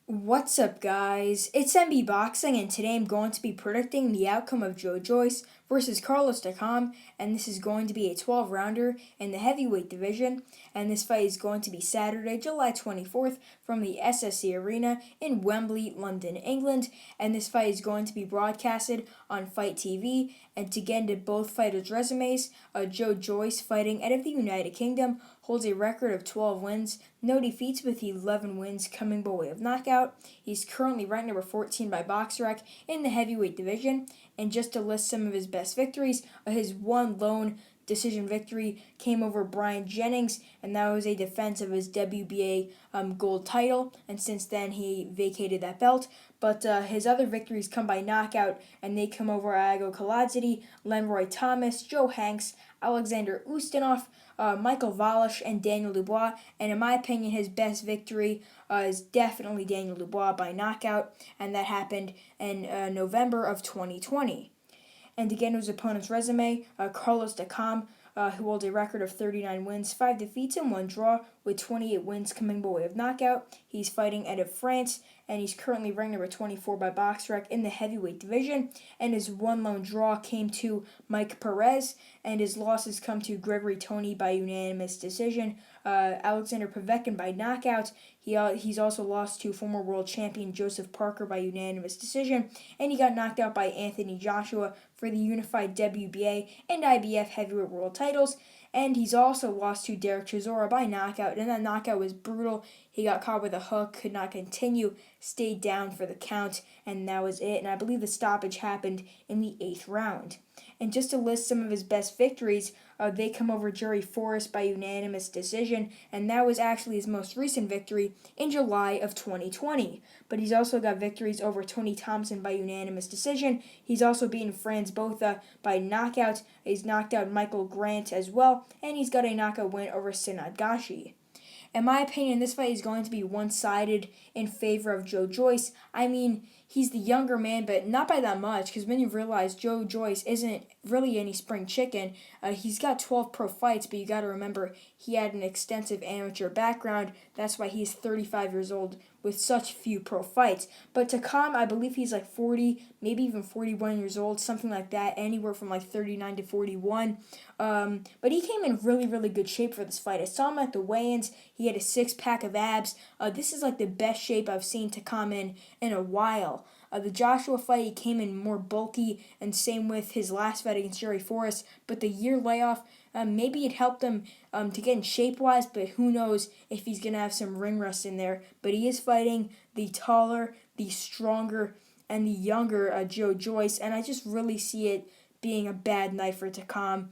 What's up, guys? It's MB Boxing, and today I'm going to be predicting the outcome of Joe Joyce versus Carlos Takam, and this is going to be a 12-rounder in the heavyweight division, and this fight is going to be Saturday, July 24th from the SSE Arena in Wembley, London, England, and this fight is going to be broadcasted on Fight TV, and to get into both fighters' resumes, Joe Joyce, fighting out of the United Kingdom, holds a record of 12 wins, no defeats, with 11 wins coming by way of knockout. He's currently ranked number 14 by BoxRec in the heavyweight division. And just to list some of his best victories, his one lone decision victory came over Brian Jennings, and that was a defense of his WBA gold title, and since then he vacated that belt. But his other victories come by knockout, and they come over Iago Kaladzic, Lenroy Thomas, Joe Hanks, Alexander Ustinov, Michael Valish, and Daniel Dubois. And in my opinion, his best victory is definitely Daniel Dubois by knockout, and that happened in November of 2020. And again, his opponent's resume, Carlos Takam, who holds a record of 39 wins, 5 defeats, and 1 draw, with 28 wins coming by way of knockout. He's fighting out of France, and he's currently ranked number 24 by BoxRec in the heavyweight division. And his one lone draw came to Mike Perez, and his losses come to Gregory Tony by unanimous decision, Alexander Povetkin by knockout. He's also lost to former world champion Joseph Parker by unanimous decision, and he got knocked out by Anthony Joshua for the unified WBA and IBF heavyweight world titles. And he's also lost to Derek Chisora by knockout, and that knockout was brutal. He got caught with a hook, could not continue, stayed down for the count, and that was it. And I believe the stoppage happened in the 8th round. And just to list some of his best victories, they come over Jerry Forrest by unanimous decision, and that was actually his most recent victory in July of 2020. But he's also got victories over Tony Thompson by unanimous decision. He's also beaten Franz Botha by knockout. He's knocked out Michael Grant as well, and he's got a knockout win over Sinat Gashi. In my opinion, this fight is going to be one-sided in favor of Joe Joyce. I mean, he's the younger man, but not by that much, because when you realize Joe Joyce isn't really any spring chicken, he's got 12 pro fights, but you got to remember he had an extensive amateur background. That's why he's 35 years old with such few pro fights. But Takam, I believe he's like 40, maybe even 41 years old, something like that, anywhere from like 39 to 41. But he came in really, really good shape for this fight. I saw him at the weigh-ins. He had a 6-pack of abs. This is like the best shape I've seen Takam in a while. The Joshua fight, he came in more bulky, and same with his last fight against Jerry Forrest. But the year layoff, maybe it helped him to get in shape-wise, but who knows if he's going to have some ring rust in there. But he is fighting the taller, the stronger, and the younger Joe Joyce, and I just really see it being a bad night for Takam.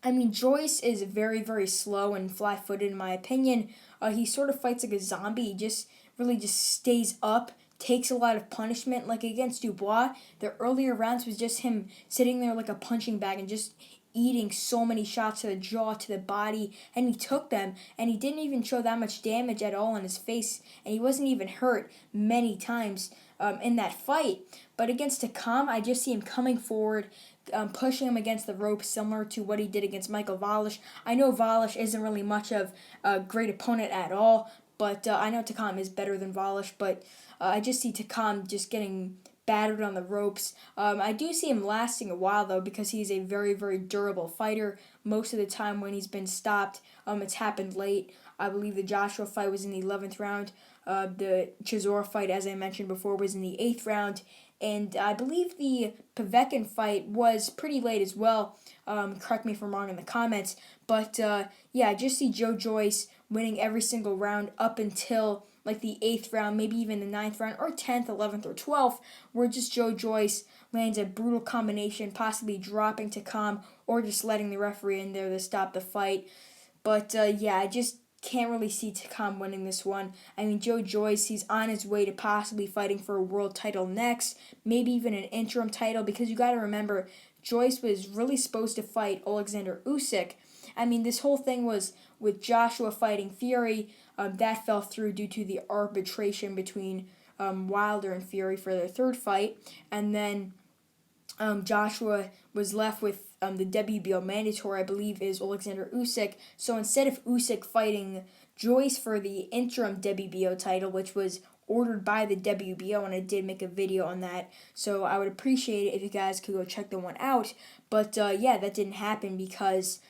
I mean, Joyce is very, very slow and flat-footed in my opinion. He sort of fights like a zombie. He just really just stays up, takes a lot of punishment. Like against Dubois, the earlier rounds was just him sitting there like a punching bag and just eating so many shots to the jaw, to the body, and he took them, and he didn't even show that much damage at all on his face, and he wasn't even hurt many times in that fight. But against Takam, I just see him coming forward, pushing him against the ropes, similar to what he did against Michael Valish. I know Valish isn't really much of a great opponent at all, but I know Takam is better than Valish, but I just see Takam just getting battered on the ropes. I do see him lasting a while, though, because he's a very, very durable fighter. Most of the time when he's been stopped, it's happened late. I believe the Joshua fight was in the 11th round. The Chisora fight, as I mentioned before, was in the 8th round. And I believe the Povetkin fight was pretty late as well. Correct me if I'm wrong in the comments. But, yeah, I just see Joe Joyce winning every single round up until like the 8th round, maybe even the 9th round, or 10th, 11th, or 12th, where just Joe Joyce lands a brutal combination, possibly dropping Takam or just letting the referee in there to stop the fight. But, yeah, I just can't really see Takam winning this one. I mean, Joe Joyce, he's on his way to possibly fighting for a world title next, maybe even an interim title, because you got to remember, Joyce was really supposed to fight Alexander Usyk. I mean, this whole thing was with Joshua fighting Fury. That fell through due to the arbitration between Wilder and Fury for their third fight. And then Joshua was left with the WBO mandatory, I believe, is Alexander Usyk. So instead of Usyk fighting Joyce for the interim WBO title, which was ordered by the WBO, and I did make a video on that, so I would appreciate it if you guys could go check the one out. But yeah, that didn't happen because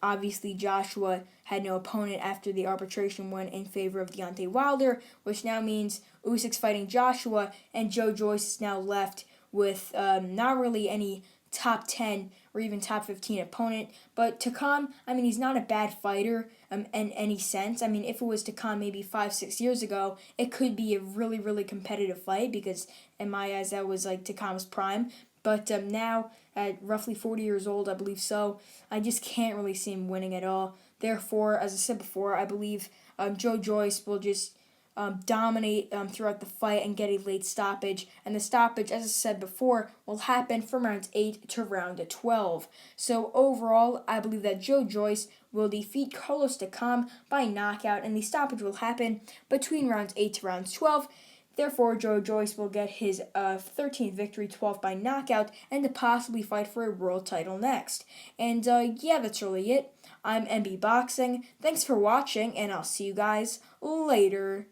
obviously Joshua had no opponent after the arbitration win in favor of Deontay Wilder, which now means Usyk's fighting Joshua, and Joe Joyce is now left with not really any top 10 or even top 15 opponent. But Takam, I mean, he's not a bad fighter in any sense. I mean, if it was Takam maybe 5-6 years ago, it could be a really, really competitive fight because in my eyes that was like Takam's prime. But now, at roughly 40 years old, I believe so, I just can't really see him winning at all. Therefore, as I said before, I believe Joe Joyce will just dominate throughout the fight and get a late stoppage. And the stoppage, as I said before, will happen from round 8 to round 12. So overall, I believe that Joe Joyce will defeat Carlos Takam by knockout, and the stoppage will happen between rounds 8 to rounds 12. Therefore, Joe Joyce will get his 13th victory, 12th by knockout, and to possibly fight for a world title next. And yeah, that's really it. I'm MB Boxing. Thanks for watching, and I'll see you guys later.